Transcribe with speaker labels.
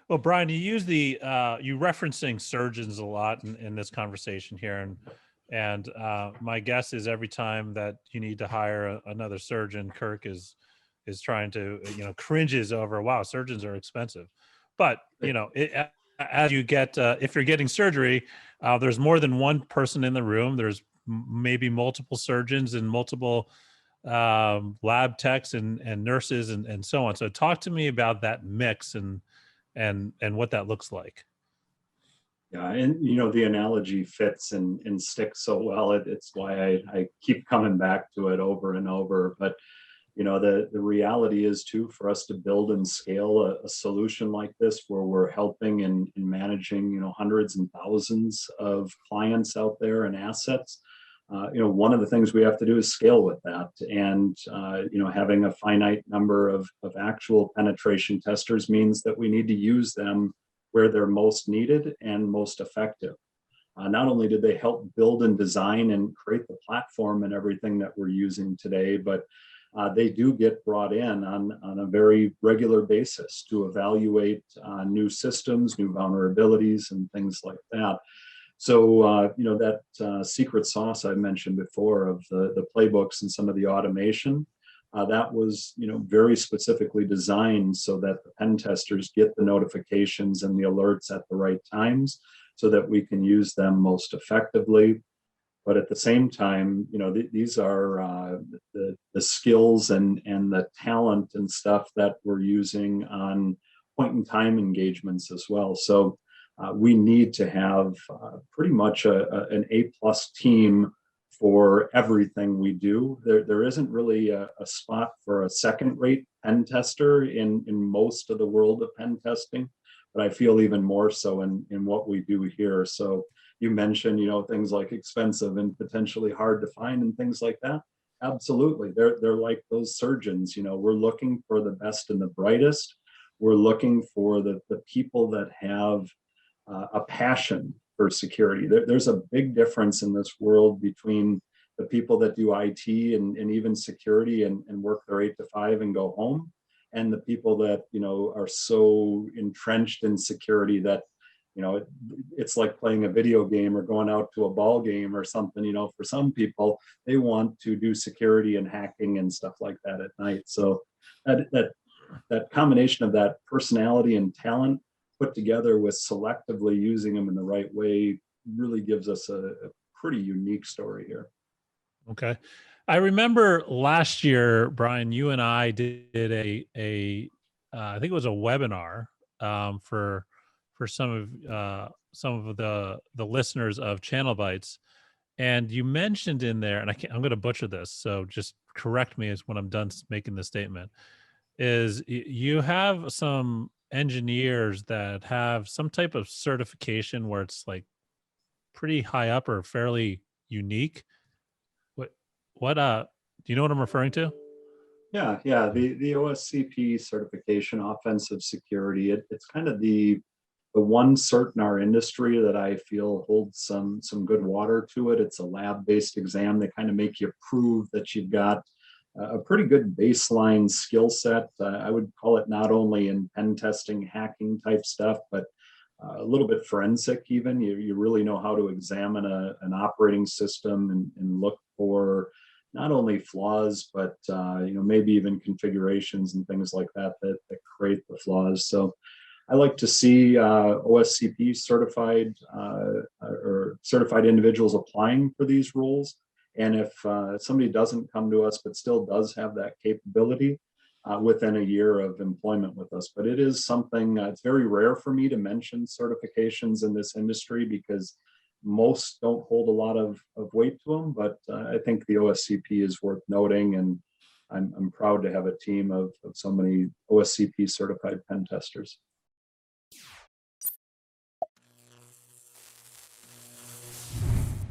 Speaker 1: Well, Brian, you use you referencing surgeons a lot in this conversation here, and my guess is every time that you need to hire another surgeon, Kirk is trying to cringes over, wow, surgeons are expensive, but as you get if you're getting surgery, there's more than one person in the room. There's maybe multiple surgeons and multiple lab techs and nurses and so on. So talk to me about that mix and what that looks like.
Speaker 2: Yeah, and the analogy fits and sticks so well. It's why I keep coming back to it over and over. But the reality is too, for us to build and scale a solution like this, where we're helping and managing hundreds and thousands of clients out there and assets. One of the things we have to do is scale with that, and having a finite number of actual penetration testers means that we need to use them where they're most needed and most effective. Not only did they help build and design and create the platform and everything that we're using today, but they do get brought in on a very regular basis to evaluate new systems, new vulnerabilities, and things like that. So, that secret sauce I mentioned before of the playbooks and some of the automation, that was, very specifically designed so that the pen testers get the notifications and the alerts at the right times so that we can use them most effectively. But at the same time, these are the skills and the talent and stuff that we're using on point in time engagements as well. So we need to have pretty much an A+ team for everything we do. There isn't really a spot for a second-rate pen tester in most of the world of pen testing, but I feel even more so in what we do here. So you mentioned, things like expensive and potentially hard to find and things like that. Absolutely, they're like those surgeons. We're looking for the best and the brightest. We're looking for the people that have a passion for security. There's a big difference in this world between the people that do IT and even security and work their 8 to 5 and go home, and the people that are so entrenched in security that it's like playing a video game or going out to a ball game or something. For some people, they want to do security and hacking and stuff like that at night. So that combination of that personality and talent put together with selectively using them in the right way really gives us a pretty unique story here.
Speaker 1: Okay. I remember last year, Brian, you and I did I think it was a webinar for some of the listeners of ChannelBytes, and you mentioned in there, and I'm going to butcher this, so just correct me as when I'm done making the statement. Is you have some engineers that have some type of certification where it's like pretty high up or fairly unique. What do you know what I'm referring to?
Speaker 2: Yeah, the OSCP certification, offensive security. It's kind of the one cert in our industry that I feel holds some good water to it. It's a lab-based exam. They kind of make you prove that you've got a pretty good baseline skill set. I would call it not only in pen testing, hacking type stuff, but a little bit forensic even. You really know how to examine an operating system and look for not only flaws, but maybe even configurations and things like that create the flaws. So I like to see OSCP certified or certified individuals applying for these roles. And if somebody doesn't come to us but still does have that capability, within a year of employment with us. But it is something, it's very rare for me to mention certifications in this industry because most don't hold a lot of weight to them. But I think the OSCP is worth noting, and I'm proud to have a team of so many OSCP certified pen testers.